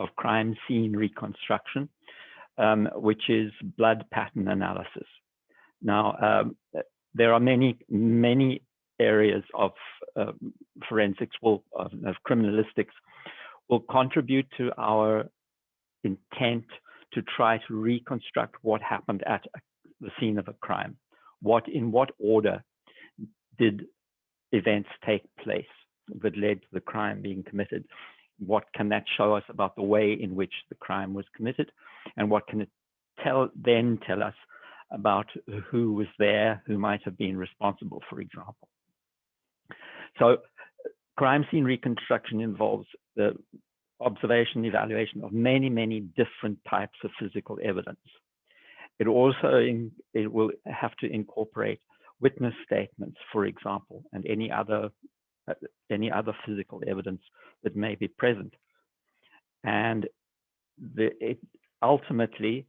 of crime scene reconstruction, which is blood pattern analysis. Now, there are many areas of forensics, of criminalistics, will contribute to our intent to try to reconstruct what happened at the scene of a crime. In what order did events take place that led to the crime being committed? What can that show us about the way in which the crime was committed? And what can it then tell us about who was there, who might have been responsible, for example? So crime scene reconstruction involves the observation, evaluation of many different types of physical evidence. It will have to incorporate witness statements, for example, and any other physical evidence that may be present. And ultimately,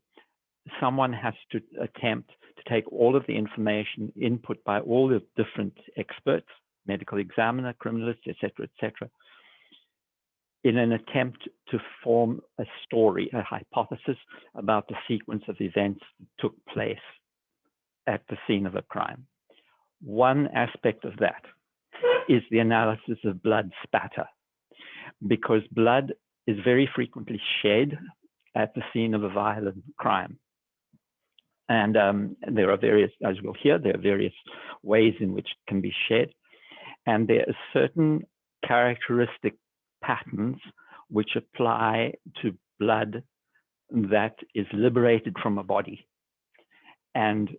someone has to attempt to take all of the information input by all the different experts, medical examiner, criminalist, etc., in an attempt to form a story, a hypothesis about the sequence of events that took place at the scene of a crime. One aspect of that is the analysis of blood spatter, because blood is very frequently shed at the scene of a violent crime. And there are various, as we'll hear, there are various ways in which it can be shed. And there are certain characteristic patterns which apply to blood that is liberated from a body and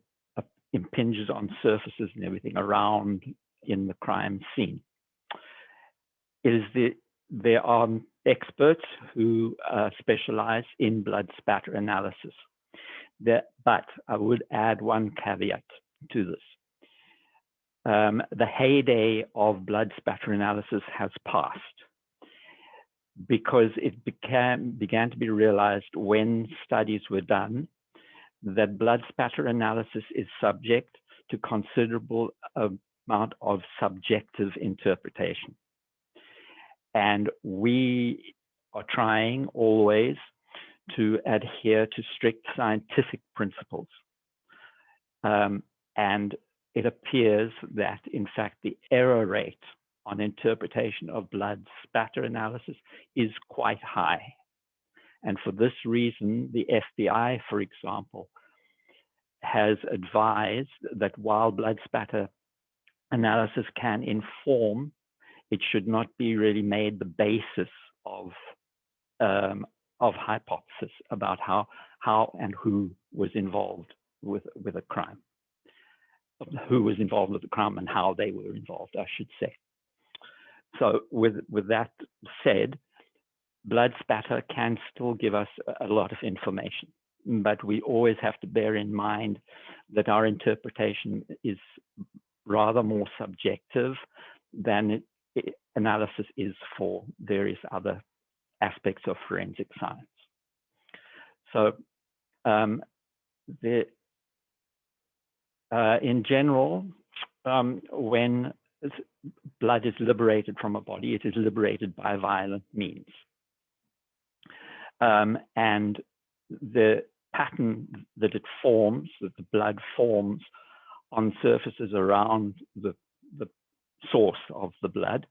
impinges on surfaces and everything around in the crime scene. There are experts who specialize in blood spatter analysis. But I would add one caveat to this. The heyday of blood spatter analysis has passed, because it began to be realized when studies were done that blood spatter analysis is subject to considerable amount of subjective interpretation. And we are trying always to adhere to strict scientific principles. And it appears that, in fact, the error rate on interpretation of blood spatter analysis is quite high. And for this reason, the FBI, for example, has advised that while blood spatter analysis can inform, it should not be really made the basis of hypothesis about how and who was involved with a crime, who was involved with the crime and how they were involved, I should say. So with that said, blood spatter can still give us a lot of information, but we always have to bear in mind that our interpretation is rather more subjective than analysis is for various other aspects of forensic science. So in general, when blood is liberated from a body, it is liberated by violent means. And the pattern that it forms, that the blood forms on surfaces around the source of the blood,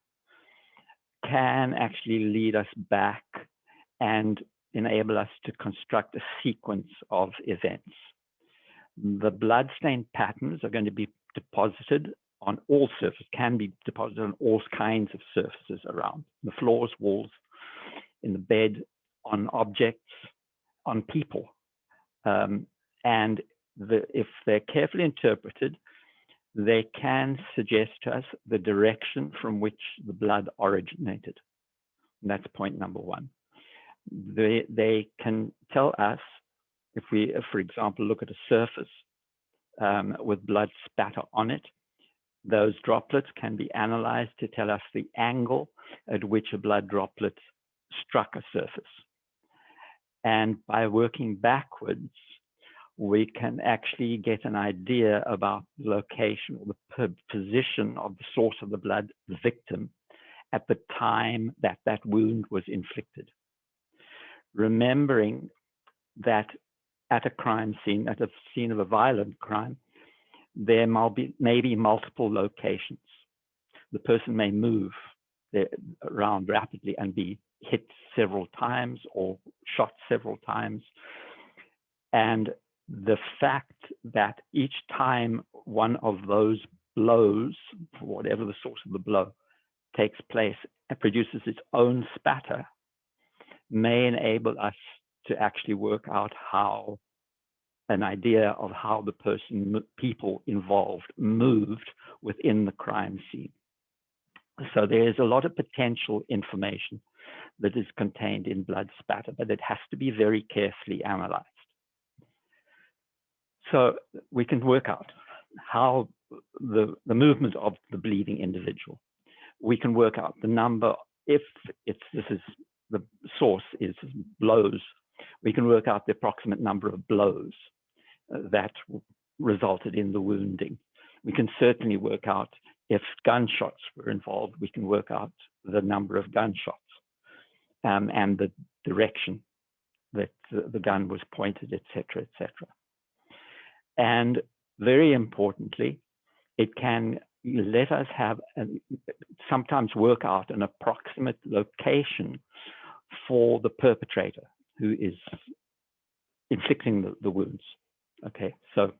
can actually lead us back and enable us to construct a sequence of events. The bloodstain patterns are going to be deposited on all surfaces, can be deposited on all kinds of surfaces around the floors, walls, in the bed, on objects, on people. And if they're carefully interpreted, they can suggest to us the direction from which the blood originated. And that's point number one. They can tell us, if we, for example, look at a surface with blood spatter on it, those droplets can be analyzed to tell us the angle at which a blood droplet struck a surface. And by working backwards, we can actually get an idea about the location or the position of the source of the blood, the victim, at the time that that wound was inflicted. remembering that at a crime scene, at a scene of a violent crime, there may be multiple locations. The person may move around rapidly and be hit several times or shot several times. And the fact that each time one of those blows, whatever the source of the blow, takes place and produces its own spatter, may enable us to actually work out how an idea of how the people involved moved within the crime scene. So there's a lot of potential information that is contained in blood spatter, but it has to be very carefully analyzed. So we can work out how the movement of the bleeding individual. We can work out the number, if the source is blows, we can work out the approximate number of blows that resulted in the wounding. We can certainly work out if gunshots were involved, we can work out the number of gunshots and the direction that the gun was pointed, etc., etc. And very importantly, it can let us have sometimes work out an approximate location for the perpetrator who is inflicting the wounds. Okay, so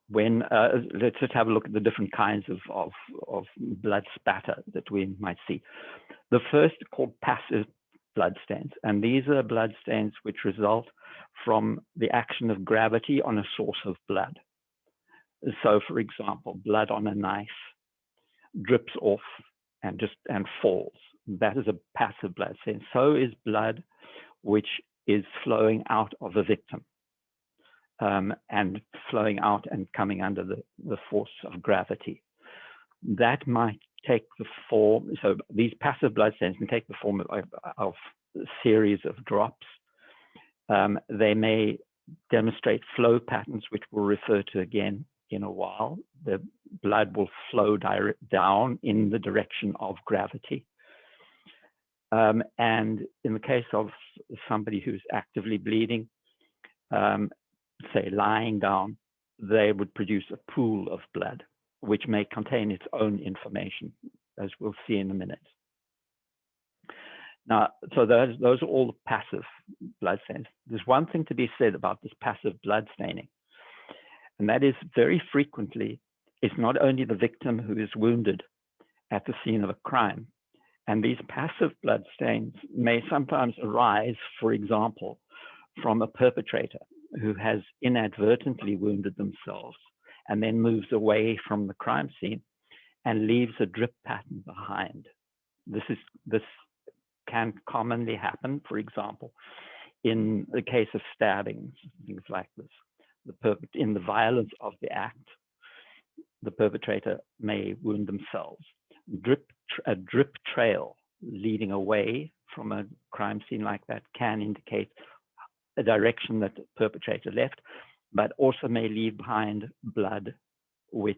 let's just have a look at the different kinds of blood spatter that we might see. The first are called passive bloodstains, and these are bloodstains which result from the action of gravity on a source of blood. So, for example, blood on a knife drips off and falls. That is a passive bloodstain. So is blood which is flowing out of a victim and flowing out and coming under the force of gravity. That might take the form, so these passive bloodstains can take the form of a series of drops. They may demonstrate flow patterns, which we'll refer to again in a while. The blood will flow down in the direction of gravity. And in the case of somebody who's actively bleeding, say lying down, they would produce a pool of blood, which may contain its own information, as we'll see in a minute. Now, so those are all the passive bloodstains. There's one thing to be said about this passive blood staining, and that is very frequently it's not only the victim who is wounded at the scene of a crime, and these passive blood stains may sometimes arise, for example, from a perpetrator who has inadvertently wounded themselves and then moves away from the crime scene and leaves a drip pattern behind. This can commonly happen, for example, in the case of stabbings, things like this. In the violence of the act, the perpetrator may wound themselves. A drip trail leading away from a crime scene like that can indicate a direction that the perpetrator left, but also may leave behind blood which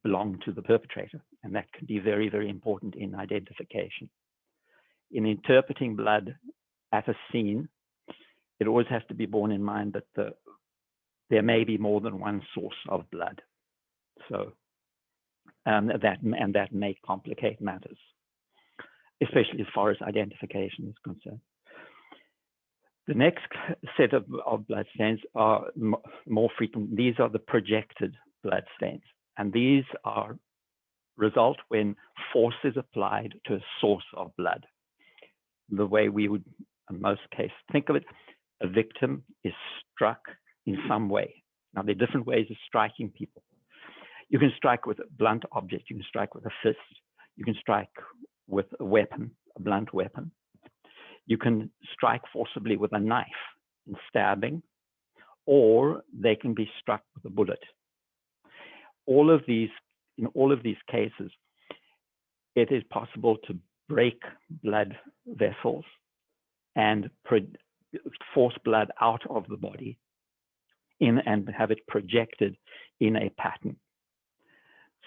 belonged to the perpetrator. And that can be very, very important in identification. In interpreting blood at a scene, it always has to be borne in mind that there may be more than one source of blood. So that may complicate matters, especially as far as identification is concerned. The next set of bloodstains are more frequent. These are the projected bloodstains, and these result when force is applied to a source of blood. The way we would, in most cases, think of it, a victim is struck in some way. Now, there are different ways of striking people. You can strike with a blunt object. You can strike with a fist. You can strike with a weapon, a blunt weapon. You can strike forcibly with a knife in stabbing, or they can be struck with a bullet. In all of these cases, it is possible to break blood vessels and force blood out of the body and have it projected in a pattern.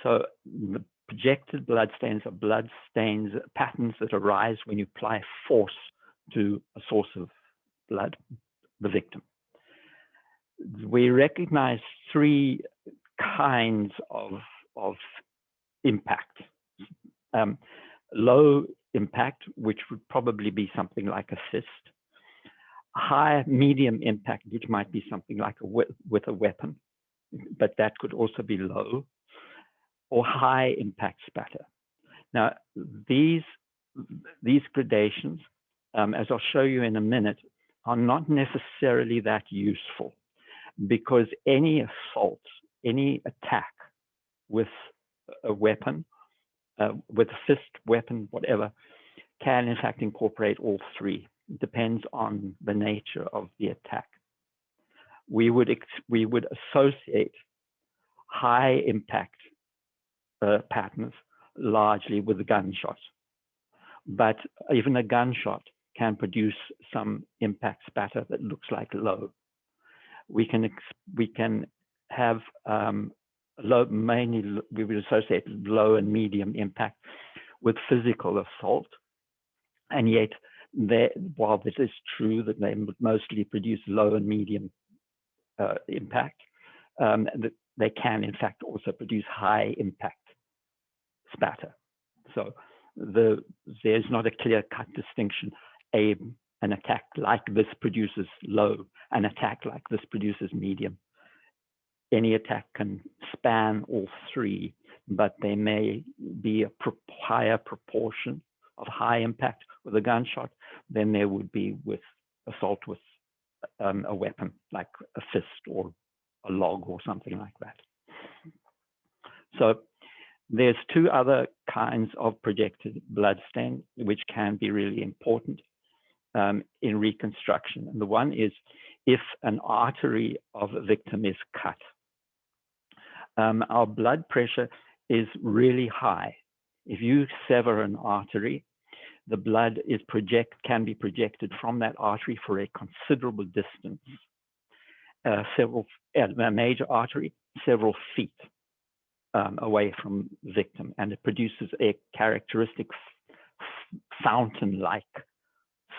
So the projected bloodstains are bloodstains patterns that arise when you apply force to a source of blood, the victim. We recognize three kinds of impact. Low impact, which would probably be something like a fist. High, medium impact, which might be something like with a weapon, but that could also be low. Or high impact spatter. Now, these gradations, as I'll show you in a minute, are not necessarily that useful, because any assault, any attack with a weapon, with a fist, weapon, whatever, can in fact incorporate all three. It depends on the nature of the attack. We would associate high impact patterns largely with a gunshot, but even a gunshot can produce some impact spatter that looks like low. We can have low, mainly we would associate low and medium impact with physical assault, and yet while this is true that they mostly produce low and medium impact, they can in fact also produce high impact spatter. So there's not a clear-cut distinction. An attack like this produces low, an attack like this produces medium. Any attack can span all three, but there may be a higher proportion of high impact with a gunshot than there would be with assault with a weapon like a fist or a log or something like that. So there's two other kinds of projected bloodstain which can be really important in reconstruction. And the one is if an artery of a victim is cut. Our blood pressure is really high. If you sever an artery, the blood can be projected from that artery for a considerable distance, a major artery, several feet away from the victim, and it produces a characteristic fountain-like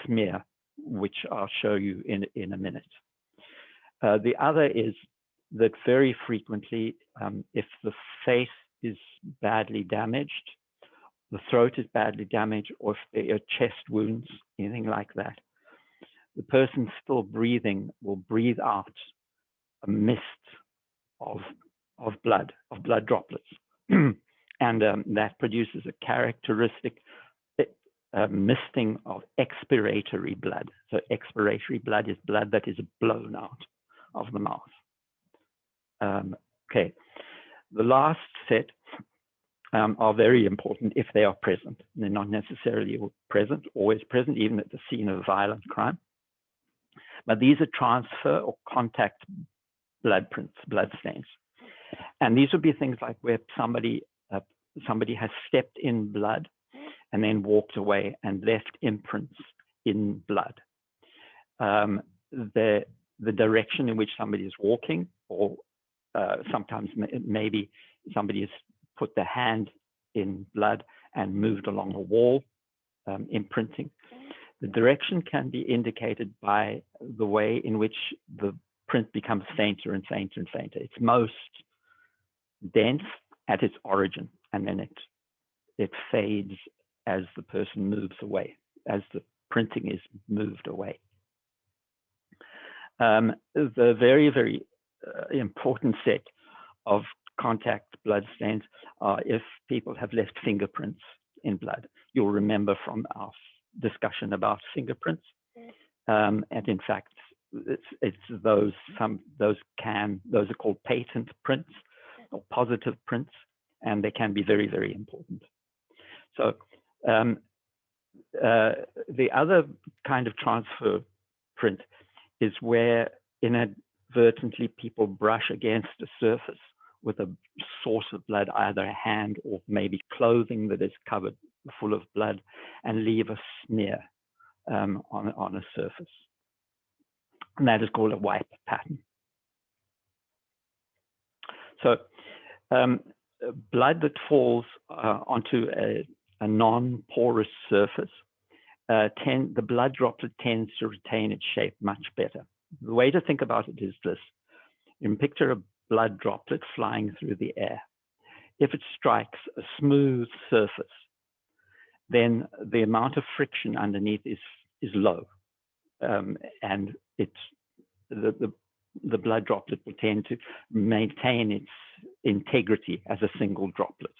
smear, which I'll show you in a minute. The other is that very frequently, if the face is badly damaged, the throat is badly damaged, or if there are chest wounds, anything like that, the person still breathing will breathe out a mist of blood droplets. And that produces a characteristic misting of expiratory blood. So expiratory blood is blood that is blown out of the mouth. Okay, the last set are very important if they are present. They're not necessarily always present, even at the scene of violent crime. But these are transfer or contact blood prints, blood stains. And these would be things like where somebody has stepped in blood and then walked away and left imprints in blood. The direction in which somebody is walking, or sometimes maybe somebody has put their hand in blood and moved along a wall, imprinting. The direction can be indicated by the way in which the print becomes fainter and fainter and fainter. It's most dense at its origin, and then it fades as the person moves away, as the printing is moved away. The very, very important set of contact blood stains are if people have left fingerprints in blood. You'll remember from our discussion about fingerprints, and in fact, those are called patent prints or positive prints, and they can be very, very important. So the other kind of transfer print is where inadvertently people brush against a surface with a source of blood, either a hand or maybe clothing that is covered full of blood, and leave a smear on a surface. And that is called a wipe pattern. So blood that falls onto a non-porous surface, the blood droplet tends to retain its shape much better. The way to think about it is this. You can picture a blood droplet flying through the air. If it strikes a smooth surface, then the amount of friction underneath is low, and the blood droplet will tend to maintain its integrity as a single droplet.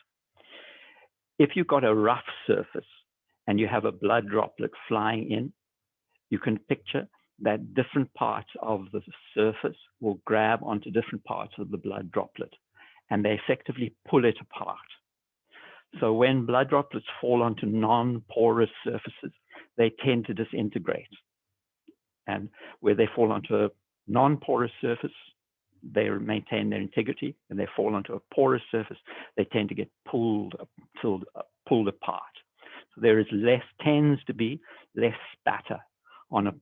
If you've got a rough surface and you have a blood droplet flying in, you can picture that different parts of the surface will grab onto different parts of the blood droplet, and they effectively pull it apart. So when blood droplets fall onto non-porous surfaces, they tend to disintegrate. And where they fall onto a non-porous surface, they maintain their integrity, and they fall onto a porous surface, they tend to get pulled apart. So there is tends to be less spatter on a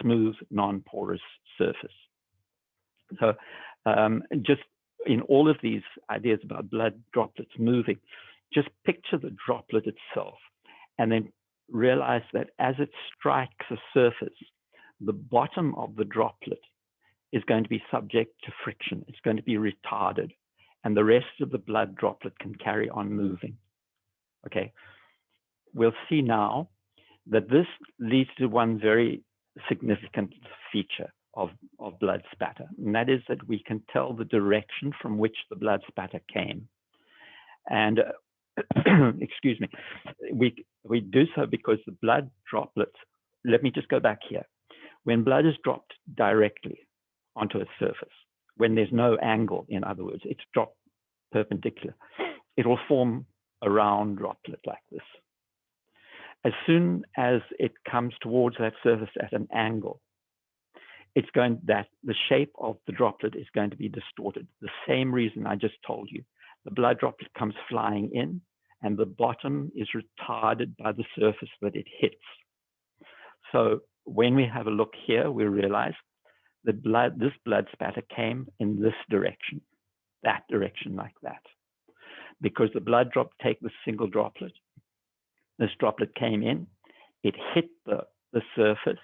smooth, non-porous surface. So just in all of these ideas about blood droplets moving, just picture the droplet itself, and then realize that as it strikes a surface, the bottom of the droplet is going to be subject to friction. It's going to be retarded, and the rest of the blood droplet can carry on moving. Okay, we'll see now that this leads to one very significant feature of blood spatter, and that is that we can tell the direction from which the blood spatter came. And excuse me, we do so because the blood droplets, let me just go back here. When blood is dropped directly onto a surface, when there's no angle, in other words, it's dropped perpendicular, it will form a round droplet like this. As soon as it comes towards that surface at an angle, the shape of the droplet is going to be distorted. The same reason I just told you. The blood droplet comes flying in, and the bottom is retarded by the surface that it hits. So when we have a look here, we realize that this blood spatter came in this direction, that direction like that. Because the blood take the single droplet, this droplet came in, it hit the surface,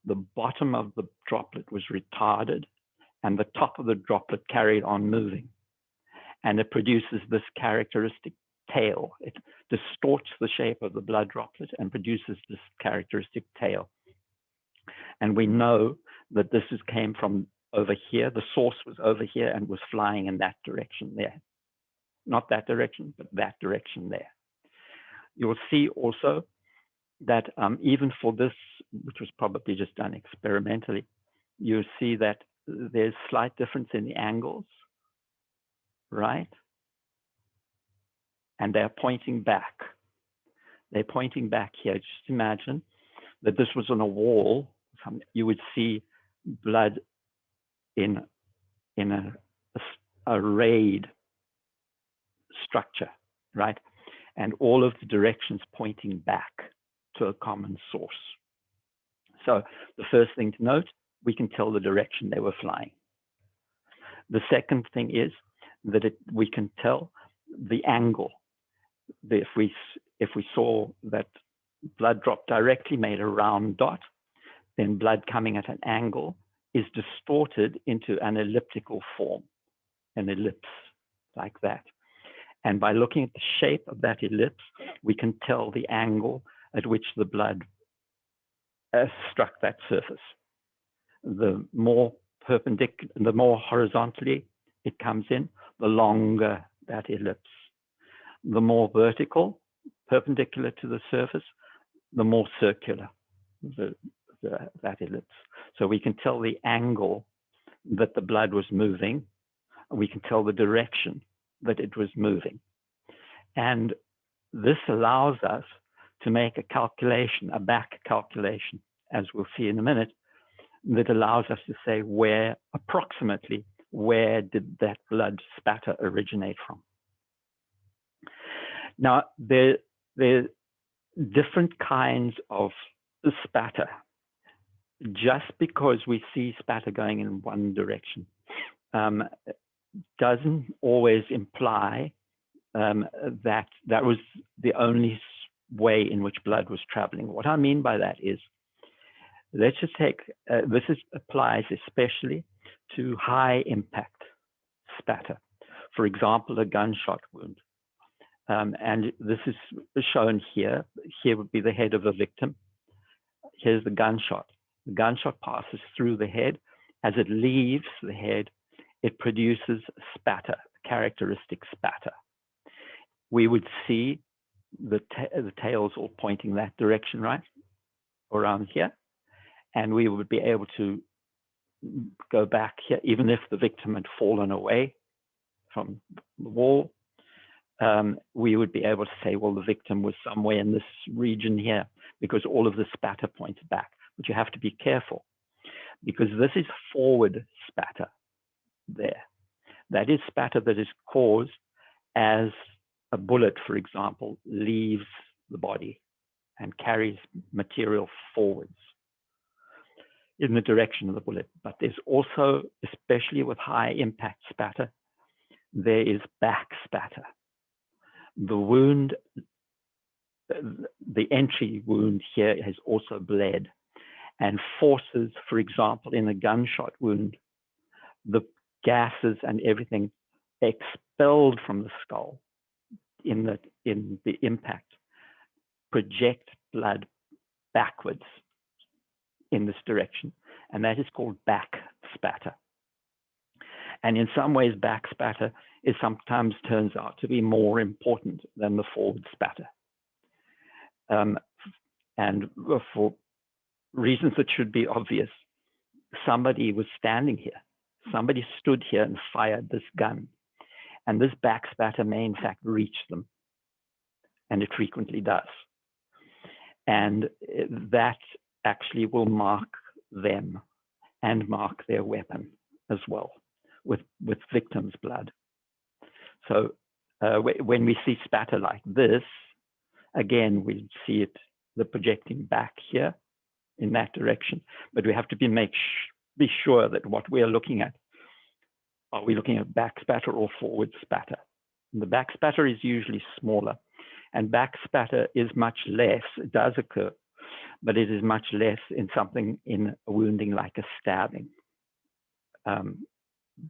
the bottom of the droplet was retarded, and the top of the droplet carried on moving. And it produces this characteristic tail. It distorts the shape of the blood droplet and produces this characteristic tail. And we know that this came from over here. The source was over here and was flying in that direction there. Not that direction, but that direction there. You'll see also that even for this, which was probably just done experimentally, you see that there's slight difference in the angles, right? And they're pointing back. They're pointing back here. Just imagine that this was on a wall. You would see blood in a rayed structure, right? And all of the directions pointing back to a common source. So the first thing to note, we can tell the direction they were flying. The second thing is that we can tell the angle. If we saw that blood drop directly made a round dot, then blood coming at an angle is distorted into an elliptical form, an ellipse like that. And by looking at the shape of that ellipse, we can tell the angle at which the blood struck that surface. The more perpendicular, the more horizontally it comes in, the longer that ellipse. The more vertical, perpendicular to the surface, the more circular that ellipse. So we can tell the angle that the blood was moving, and we can tell the direction that it was moving. And this allows us to make a calculation, a back calculation, as we'll see in a minute, that allows us to say approximately where did that blood spatter originate from. Now, there are different kinds of spatter. Just because we see spatter going in one direction doesn't always imply that that was the only way in which blood was traveling. What I mean by that is, let's just take, applies especially to high impact spatter. For example, a gunshot wound. And this is shown here. Here would be the head of a victim. Here's the gunshot. The gunshot passes through the head. As it leaves the head, it produces spatter, characteristic spatter. We would see the tails all pointing that direction, right? Around here. And we would be able to go back here, even if the victim had fallen away from the wall. We would be able to say, well, the victim was somewhere in this region here, because all of the spatter points back. But you have to be careful, because this is forward spatter there. That is spatter that is caused as a bullet, for example, leaves the body and carries material forwards in the direction of the bullet. But there's also, especially with high impact spatter, there is back spatter. The wound, the entry wound here has also bled, and forces, for example, in a gunshot wound, the gases and everything expelled from the skull in the impact project blood backwards in this direction, and that is called back spatter. And in some ways, back spatter is sometimes turns out to be more important than the forward spatter. And for reasons that should be obvious, somebody was standing here. Somebody stood here and fired this gun. And this back spatter may in fact reach them. And it frequently does. And that actually will mark them and mark their weapon as well with victims' blood. So when we see spatter like this, again, we see it, the projecting back here in that direction, but we have to be sure that what we are looking at, are we looking at back spatter or forward spatter? And the back spatter is usually smaller, and back spatter is much less, it does occur, but it is much less in something in a wounding like a stabbing.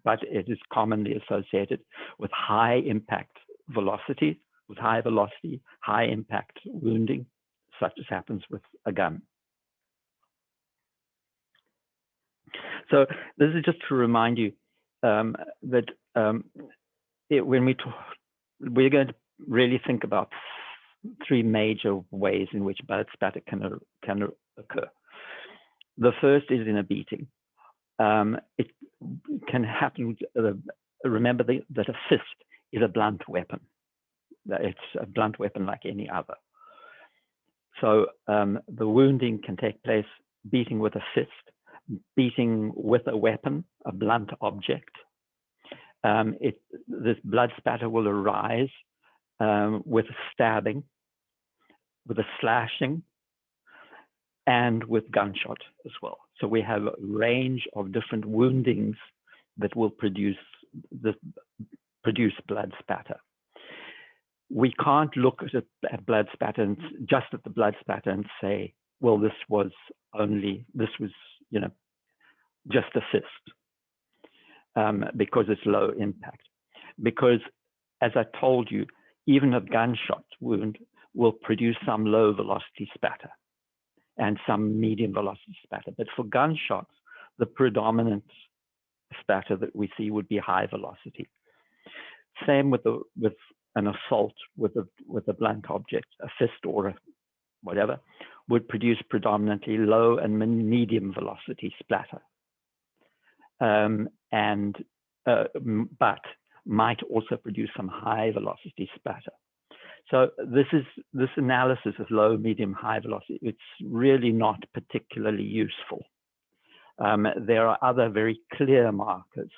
But it is commonly associated with high impact velocity, with high velocity, high impact wounding, such as happens with a gun. So this is just to remind you that when we're going to really think about three major ways in which blood spatter can occur. The first is in a beating. It can happen, remember that a fist is a blunt weapon. It's a blunt weapon like any other. So the wounding can take place beating with a fist, beating with a weapon, a blunt object. This blood spatter will arise with stabbing, with a slashing, and with gunshot as well. So we have a range of different woundings that will produce blood spatter. We can't look at blood spatter and just at the blood spatter and say, well, this was just a fist, because it's low impact. Because as I told you, even a gunshot wound will produce some low velocity spatter and some medium velocity spatter. But for gunshots, the predominant spatter that we see would be high velocity. Same with an assault with a blunt object, a fist or whatever, would produce predominantly low and medium velocity splatter. But might also produce some high velocity spatter. So this analysis of low, medium, high velocity, it's really not particularly useful. There are other very clear markers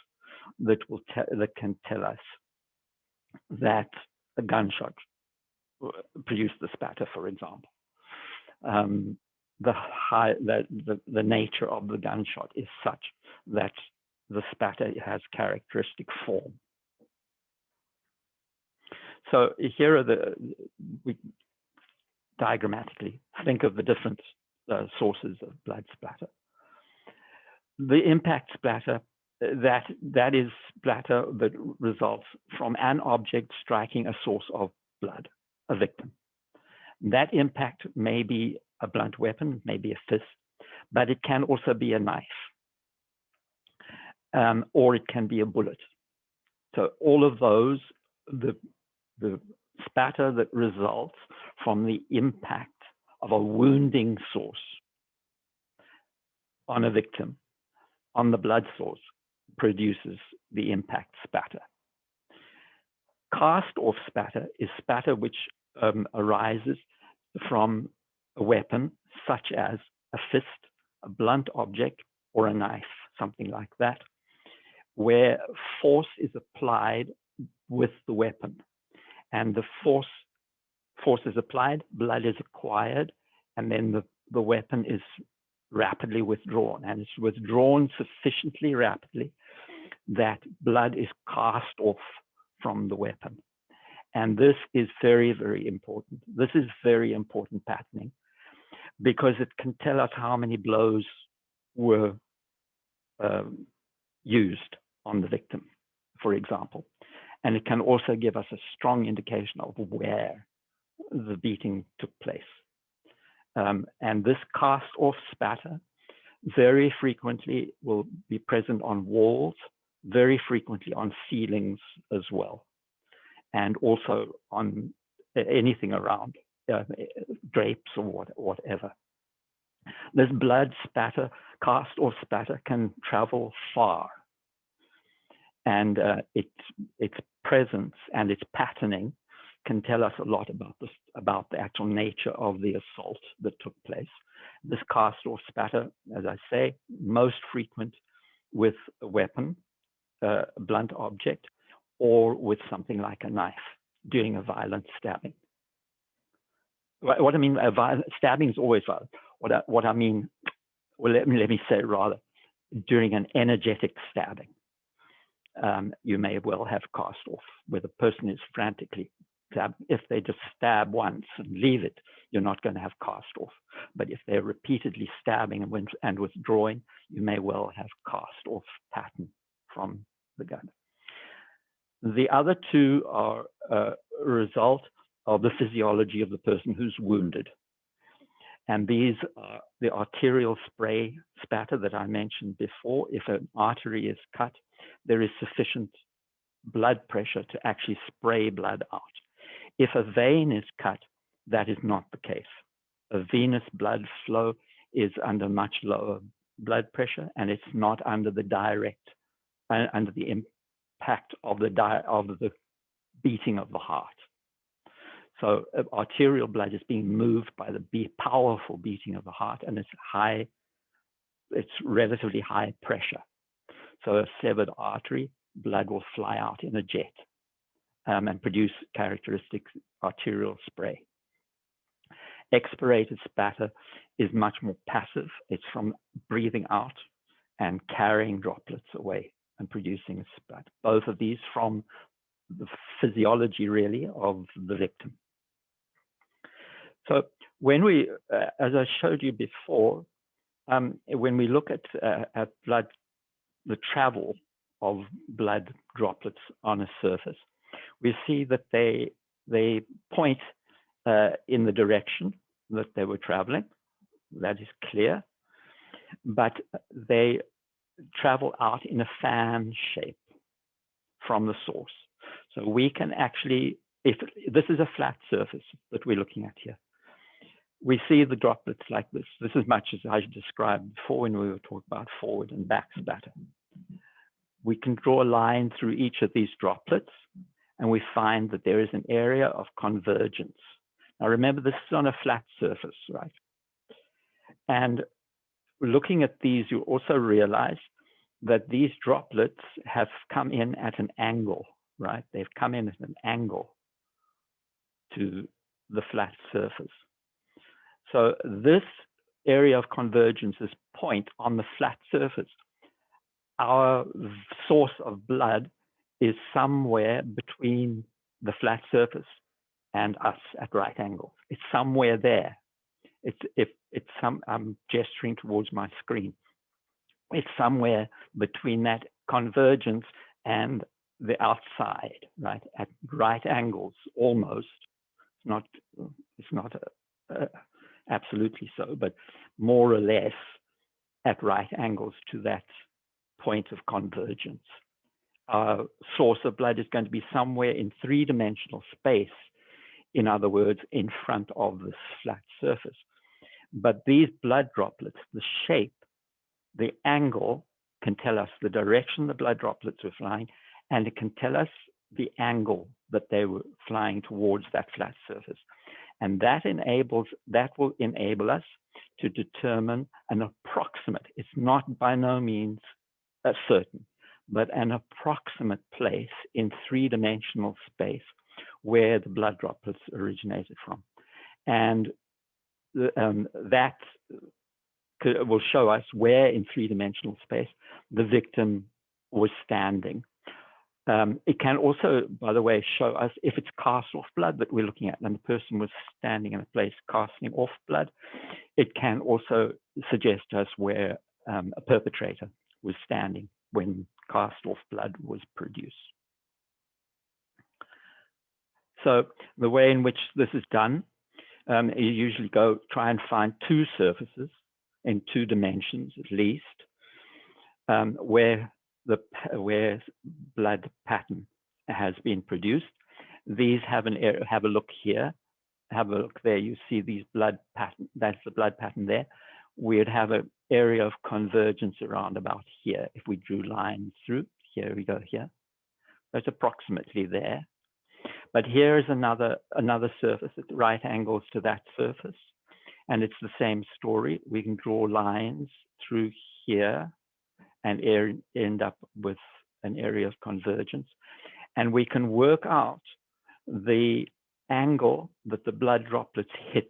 that can tell us that a gunshot produced the spatter, for example. The nature of the gunshot is such that the spatter has characteristic form. So here are diagrammatically, think of the different sources of blood splatter. The impact splatter, that is splatter that results from an object striking a source of blood, a victim. That impact may be a blunt weapon, maybe a fist, but it can also be a knife, or it can be a bullet. So all of those, the spatter that results from the impact of a wounding source on a victim, on the blood source, produces the impact spatter. Cast-off spatter is spatter which arises from a weapon such as a fist, a blunt object, or a knife, something like that, where force is applied with the weapon. And the force is applied, blood is acquired, and then the weapon is rapidly withdrawn. And it's withdrawn sufficiently rapidly that blood is cast off from the weapon. And this is very, very important. This is very important patterning because it can tell us how many blows were used on the victim, for example. And it can also give us a strong indication of where the beating took place. And this cast-off spatter very frequently will be present on walls, very frequently on ceilings as well, and also on anything around, drapes or whatever. This blood spatter, cast-off spatter, can travel far. And its presence and its patterning can tell us a lot about the actual nature of the assault that took place. This cast-off spatter, as I say, most frequent with a weapon, a blunt object, or with something like a knife during a violent stabbing. What I mean, stabbing is always violent. What I mean, well, let me say rather, during an energetic stabbing. You may well have cast off, where the person is frantically stabbed. If they just stab once and leave it, you're not going to have cast off. But if they're repeatedly stabbing and withdrawing, you may well have cast off pattern from the gun. The other two are a result of the physiology of the person who's wounded. And these are the arterial spray spatter that I mentioned before. If an artery is cut, there is sufficient blood pressure to actually spray blood out. If a vein is cut, that is not the case. A venous blood flow is under much lower blood pressure, and it's not under the under the impact of the beating of the heart. So arterial blood is being moved by the powerful beating of the heart, and it's relatively high pressure. So a severed artery, blood will fly out in a jet and produce characteristic arterial spray. Expirated spatter is much more passive. It's from breathing out and carrying droplets away and producing a spat. Both of these from the physiology, really, of the victim. So when we, as I showed you before, when we look at blood, the travel of blood droplets on a surface, we see that they point in the direction that they were traveling. That is clear. But they travel out in a fan shape from the source. So we can actually, if this is a flat surface that we're looking at here, we see the droplets like this. This is much as I described before when we were talking about forward and back spatter. We can draw a line through each of these droplets, and we find that there is an area of convergence. Now remember, this is on a flat surface, right? And looking at these, you also realize that these droplets have come in at an angle, right? They've come in at an angle to the flat surface. So this area of convergence, this point on the flat surface, our source of blood is somewhere between the flat surface and us at right angles. It's somewhere there. I'm gesturing towards my screen. It's somewhere between that convergence and the outside, right? At right angles, almost. It's not absolutely so, but more or less at right angles to that point of convergence. Our source of blood is going to be somewhere in three-dimensional space, in other words, in front of this flat surface. But these blood droplets, the shape, the angle can tell us the direction the blood droplets were flying, and it can tell us the angle that they were flying towards that flat surface. And that will enable us to determine an approximate, it's not by no means certain, but an approximate place in three-dimensional space where the blood droplets originated from. And that will show us where in three-dimensional space the victim was standing. It can also, by the way, show us if it's cast off blood that we're looking at and the person was standing in a place casting off blood. It can also suggest to us where a perpetrator was standing when cast off blood was produced. So the way in which this is done, you usually try and find two surfaces in two dimensions at least, where blood pattern has been produced. These have an area. Have a look here. Have a look there. You see these blood pattern. That's the blood pattern there. We'd have an area of convergence around about here. If we drew lines through, here we go here. That's approximately there. But here is another surface at right angles to that surface. And it's the same story. We can draw lines through here and end up with an area of convergence. And we can work out the angle that the blood droplets hit.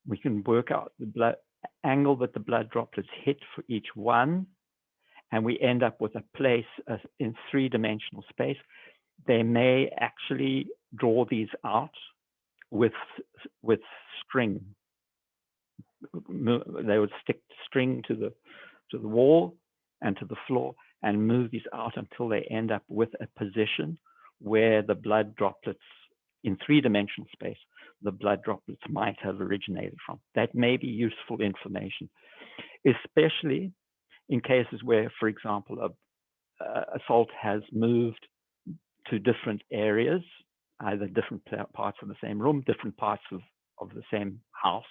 We can work out the angle that the blood droplets hit for each one. And we end up with a place in three-dimensional space. They may actually draw these out with string. They would stick string to the wall and to the floor and move these out until they end up with a position where the blood droplets in three-dimensional space, the blood droplets might have originated from. That may be useful information, especially in cases where, for example, assault has moved to different areas, either different parts of the same room, different parts of the same house,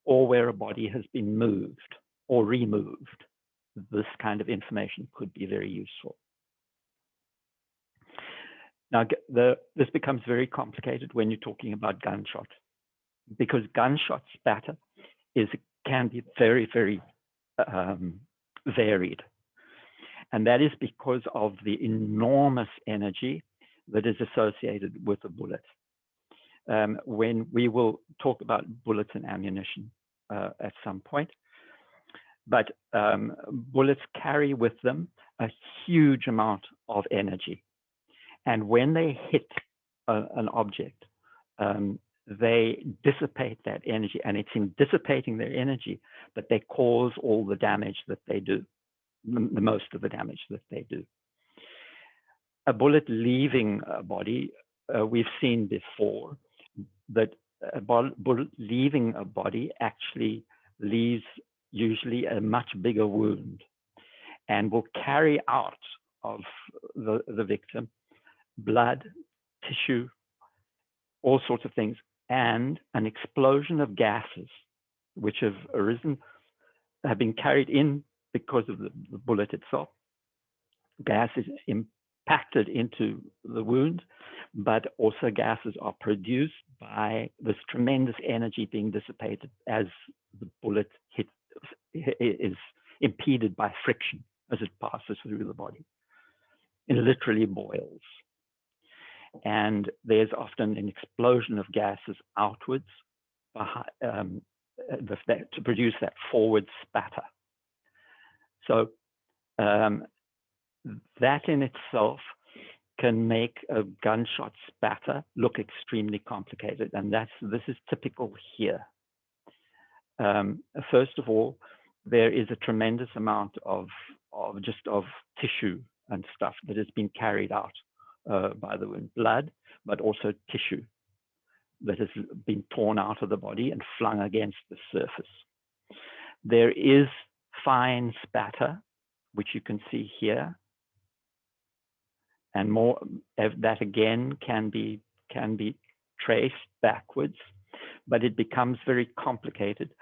or where a body has been moved or removed. This kind of information could be very useful. Now, this becomes very complicated when you're talking about gunshot, because gunshot spatter can be very, very varied. And that is because of the enormous energy that is associated with a bullet. When we will talk about bullets and ammunition at some point, but bullets carry with them a huge amount of energy. And when they hit an object, they dissipate that energy, and it's in dissipating their energy that they cause all the damage that they do, the most of the damage that they do. A bullet leaving a body, we've seen before that a bullet leaving a body actually leaves usually a much bigger wound and will carry out of the victim blood, tissue, all sorts of things, and an explosion of gases which have been carried in because of the bullet itself. Gas is impacted into the wound, but also gases are produced by this tremendous energy being dissipated as the bullet is impeded by friction as it passes through the body. It literally boils. And there's often an explosion of gases outwards to produce that forward spatter. So that in itself can make a gunshot spatter look extremely complicated, and this is typical here. First of all, there is a tremendous amount of tissue and stuff that has been carried out by the wound, blood, but also tissue that has been torn out of the body and flung against the surface. There is fine spatter, which you can see here, and more that again can be traced backwards, but it becomes very complicated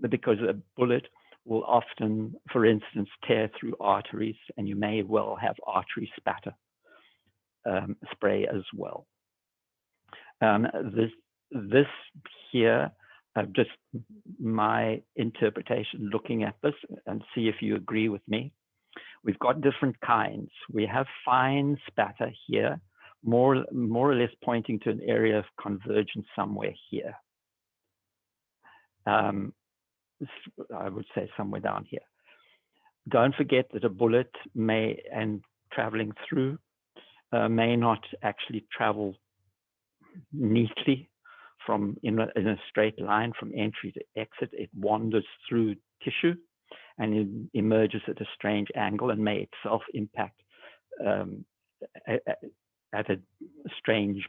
because a bullet will often, for instance, tear through arteries, and you may well have artery spatter spray as well. This here, just my interpretation looking at this, and see if you agree with me. We've got different kinds. We have fine spatter here, more or less pointing to an area of convergence somewhere here. I would say somewhere down here. Don't forget that a bullet may, and traveling through, may not actually travel neatly from in a straight line from entry to exit. It wanders through tissue and it emerges at a strange angle and may itself impact at a strange,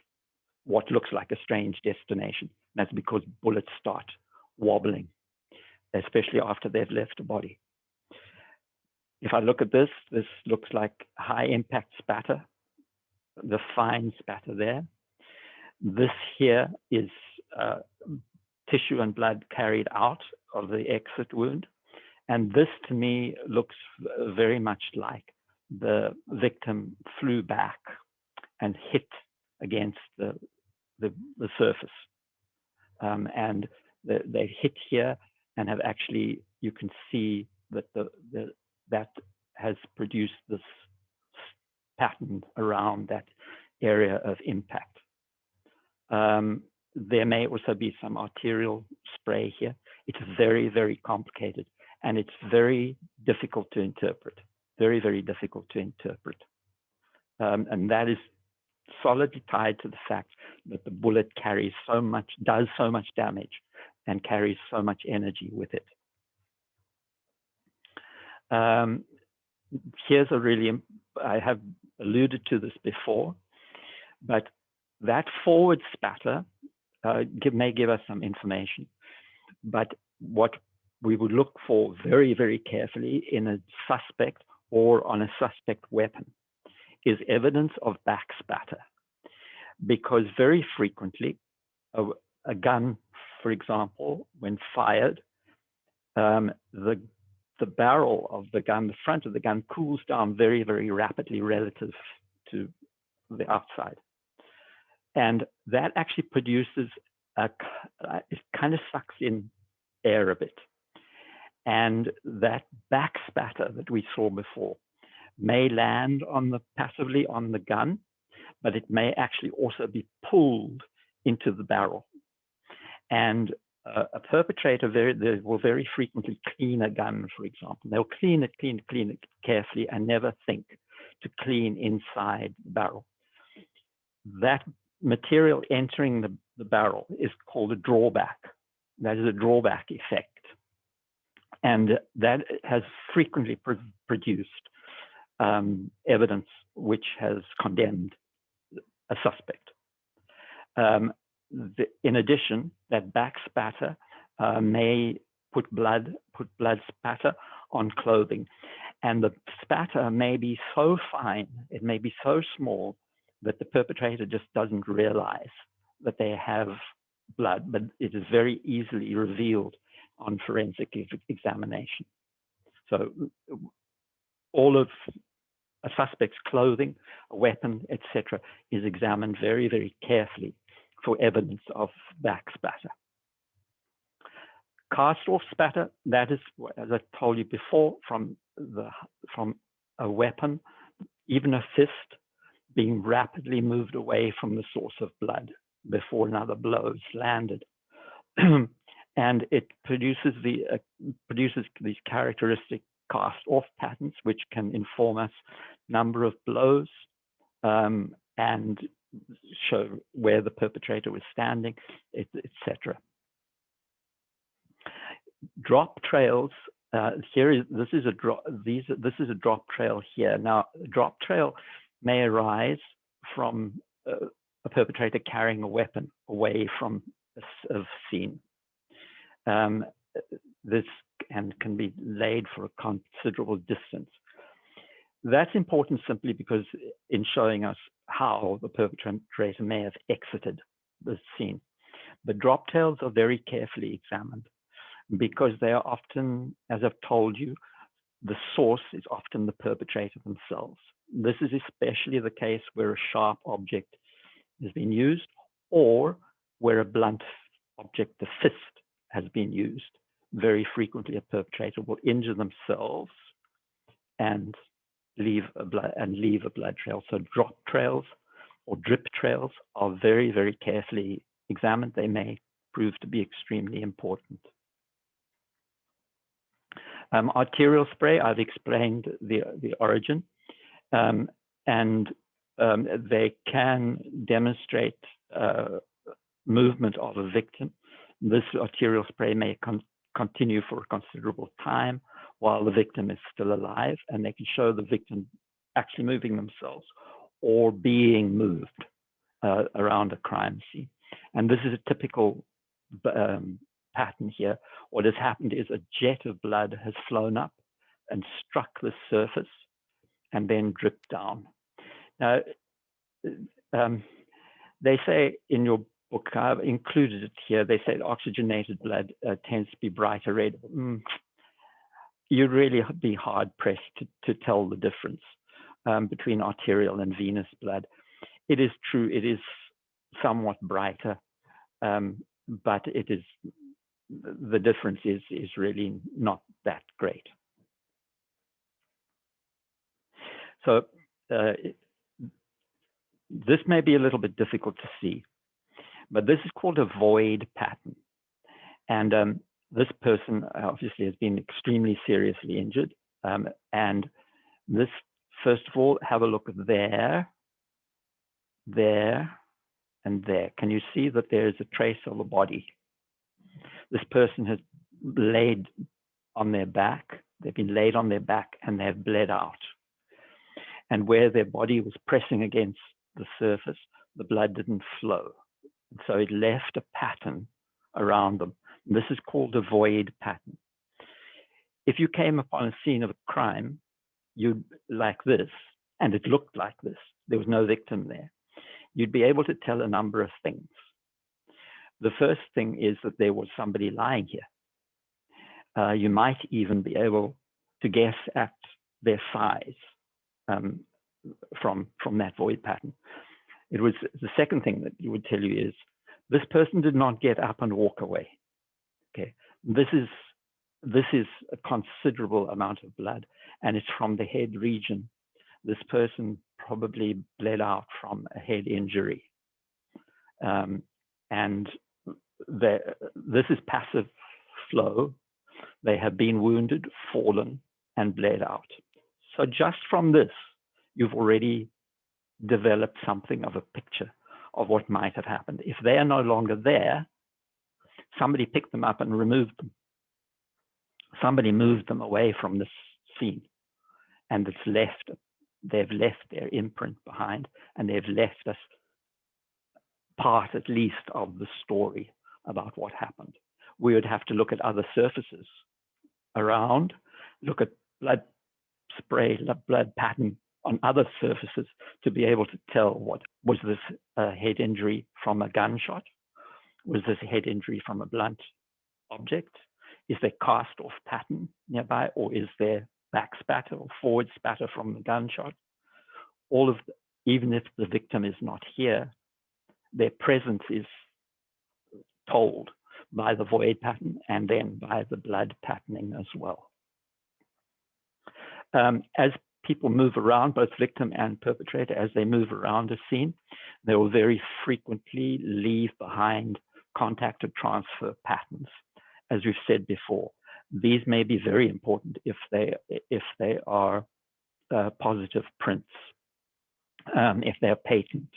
what looks like a strange destination. That's because bullets start wobbling, especially after they've left the body. If I look at this, this looks like high impact spatter, the fine spatter there. This here is tissue and blood carried out of the exit wound. And this to me looks very much like the victim flew back and hit against the surface. And they hit here and have actually, you can see that that has produced this pattern around that area of impact. There may also be some arterial spray here. It's very, very complicated, and it's very difficult to interpret, very, very difficult to interpret. And that is solidly tied to the fact that the bullet carries so much, does so much damage and carries so much energy with it. Here's a really, I have alluded to this before, but that forward spatter may give us some information. But what we would look for very, very carefully in a suspect or on a suspect weapon is evidence of back spatter. Because very frequently, a gun, for example, when fired, the barrel of the gun, the front of the gun, cools down very, very rapidly relative to the outside. And that actually produces it kind of sucks in air a bit. And that back spatter that we saw before may land passively on the gun, but it may actually also be pulled into the barrel. And a perpetrator will very frequently clean a gun, for example. They'll clean it carefully and never think to clean inside the barrel. That material entering the barrel is called a drawback. That is a drawback effect. And that has frequently produced evidence which has condemned a suspect. In addition, that back spatter may put blood spatter on clothing. And the spatter may be so fine, it may be so small that the perpetrator just doesn't realize that they have blood, but it is very easily revealed on forensic examination. So all of a suspect's clothing, a weapon, etc., is examined very, very carefully for evidence of back spatter. Cast-off spatter, that is, as I told you before, from a weapon, even a fist, being rapidly moved away from the source of blood before another blow is landed. And it produces these characteristic cast-off patterns, which can inform us number of blows and show where the perpetrator was standing, etc. Drop trails. This is a drop trail here. Now, a drop trail may arise from a perpetrator carrying a weapon away from a scene. This can be laid for a considerable distance. That's important simply because in showing us how the perpetrator may have exited the scene. But drop trails are very carefully examined because they are often, as I've told you, the source is often the perpetrator themselves. This is especially the case where a sharp object has been used or where a blunt object, the fist, has been used. Very frequently, a perpetrator will injure themselves and leave a blood trail. So drop trails or drip trails are very, very carefully examined. They may prove to be extremely important. Arterial spray, I've explained the origin, and they can demonstrate movement of a victim. This arterial spray may continue for a considerable time while the victim is still alive, and they can show the victim actually moving themselves or being moved around a crime scene. And this is a typical pattern here. What has happened is a jet of blood has flown up and struck the surface and then dripped down. Now, they say in your book, I've included it here, they say oxygenated blood tends to be brighter red. You'd really be hard-pressed to tell the difference between arterial and venous blood. It is true, it is somewhat brighter, but the difference is really not that great. So this may be a little bit difficult to see, but this is called a void pattern. And this person obviously has been extremely seriously injured. And this, first of all, have a look there, and there. Can you see that there is a trace of a body? This person has laid on their back. They've been laid on their back and they've bled out. And where their body was pressing against the surface, the blood didn't flow. So it left a pattern around them. This is called a void pattern. If you came upon a scene of a crime, you'd like this, and it looked like this, there was no victim there, you'd be able to tell a number of things. The first thing is that there was somebody lying here. You might even be able to guess at their size from that void pattern. It was the second thing that you would tell you is this person did not get up and walk away. Okay, this is a considerable amount of blood, and it's from the head region. This person probably bled out from a head injury, and this is passive flow. They have been wounded, fallen, and bled out. So just from this, you've already developed something of a picture of what might have happened. If they are no longer there, somebody picked them up and removed them. Somebody moved them away from this scene, and they've left their imprint behind, and they've left us part, at least, of the story about what happened. We would have to look at other surfaces around, look at blood spray, blood pattern on other surfaces to be able to tell what was this head injury from a gunshot? Was this a head injury from a blunt object? Is there cast-off pattern nearby, or is there back spatter or forward spatter from the gunshot? All of even if the victim is not here, their presence is told by the void pattern and then by the blood patterning as well. As people move around, both victim and perpetrator, as they move around a scene, they will very frequently leave behind contact or transfer patterns, as we've said before. These may be very important if they are positive prints, if they're patent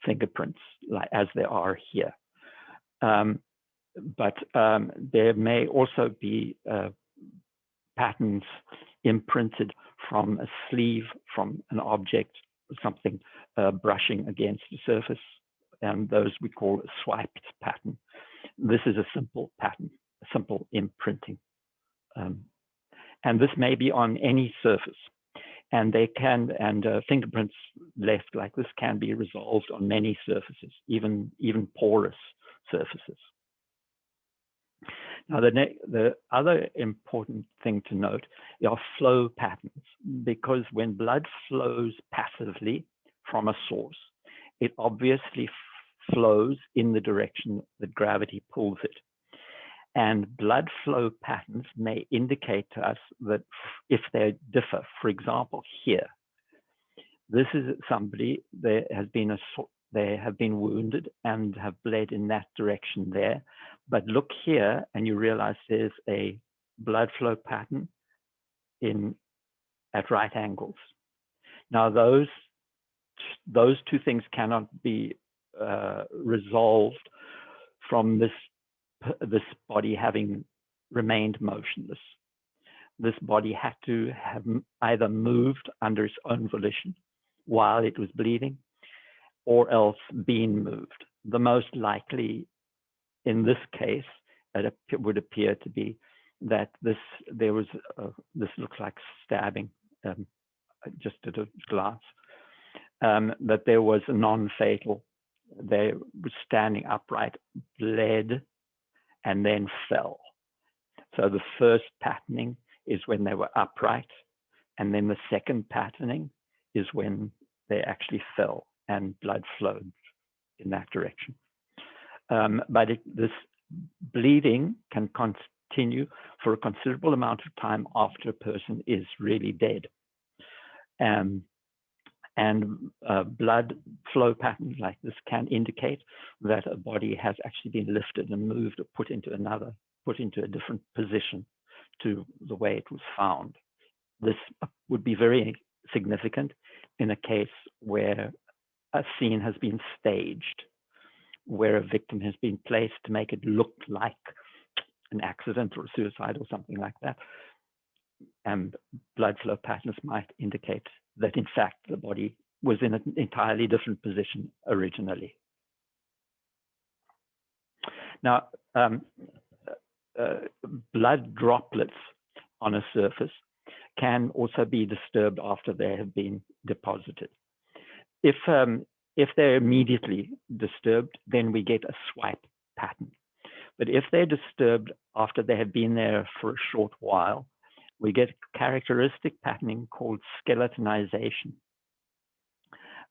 fingerprints, like as there are here. But there may also be patterns imprinted from a sleeve, from an object, something brushing against the surface, and those we call a swiped pattern. This is a simple pattern, a simple imprinting. And this may be on any surface. And they can, fingerprints left like this can be resolved on many surfaces, even porous surfaces. Now, the other important thing to note are flow patterns, because when blood flows passively from a source, it obviously flows in the direction that gravity pulls it. And blood flow patterns may indicate to us that if they differ, for example, here, this is somebody, they have been wounded and have bled in that direction there. But look here and you realize there's a blood flow pattern at right angles. Now those two things cannot be resolved from this body having remained motionless. This body had to have either moved under its own volition while it was bleeding, or else been moved. The most likely in this case, it would appear to be that this looks like stabbing, just at a glance, that there was a non-fatal. They were standing upright, bled, and then fell. So the first patterning is when they were upright, and then the second patterning is when they actually fell and blood flowed in that direction. But this bleeding can continue for a considerable amount of time after a person is really dead. And blood flow patterns like this can indicate that a body has actually been lifted and moved or put into a different position to the way it was found. This would be very significant in a case where a scene has been staged, where a victim has been placed to make it look like an accident or a suicide or something like that. And blood flow patterns might indicate that, in fact, the body was in an entirely different position originally. Now, blood droplets on a surface can also be disturbed after they have been deposited. If they're immediately disturbed, then we get a swipe pattern. But if they're disturbed after they have been there for a short while, we get characteristic patterning called skeletonization.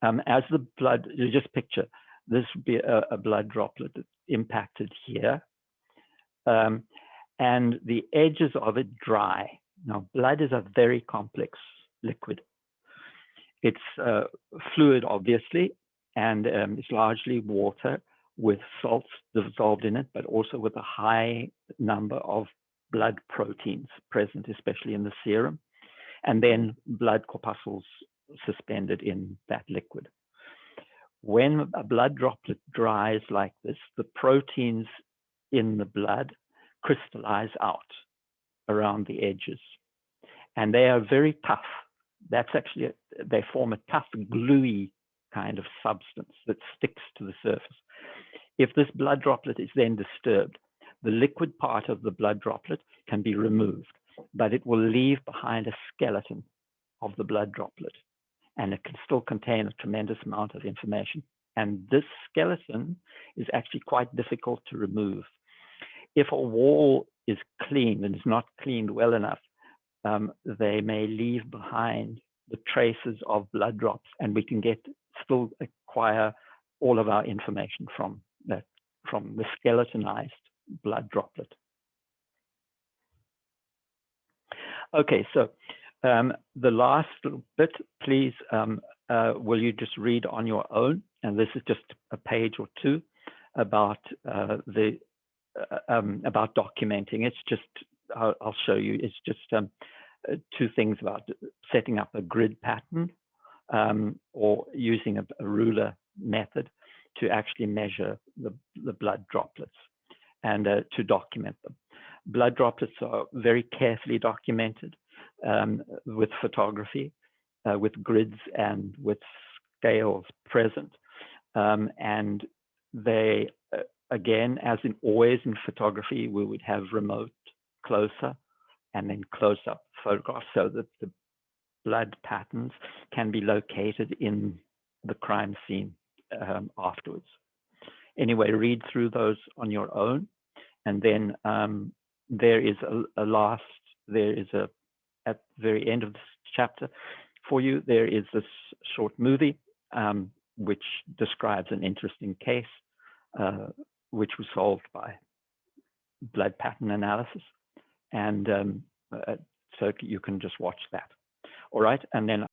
As the blood, you just picture, this would be a blood droplet that's impacted here. And the edges of it dry. Now, blood is a very complex liquid. It's fluid, obviously, and it's largely water with salts dissolved in it, but also with a high number of blood proteins present, especially in the serum, and then blood corpuscles suspended in that liquid. When a blood droplet dries like this, the proteins in the blood crystallize out around the edges, and they are very tough. That's actually, they form a tough, gluey kind of substance that sticks to the surface. If this blood droplet is then disturbed, the liquid part of the blood droplet can be removed, but it will leave behind a skeleton of the blood droplet, and it can still contain a tremendous amount of information. And this skeleton is actually quite difficult to remove. If a wall is clean and is not cleaned well enough, they may leave behind the traces of blood drops, and we can still acquire all of our information from the skeletonized blood droplet. Okay, so the last little bit, please, will you just read on your own? And this is just a page or two about about documenting. It's just I'll show you is just two things about setting up a grid pattern or using a ruler method to actually measure the blood droplets and to document them. Blood droplets are very carefully documented with photography, with grids and with scales present. And they, again, as in always in photography, we would have remote, closer, and then close-up photographs so that the blood patterns can be located in the crime scene afterwards. Anyway, read through those on your own. And then there is at the very end of this chapter for you, there is this short movie which describes an interesting case which was solved by blood pattern analysis. And so you can just watch that. All right, and then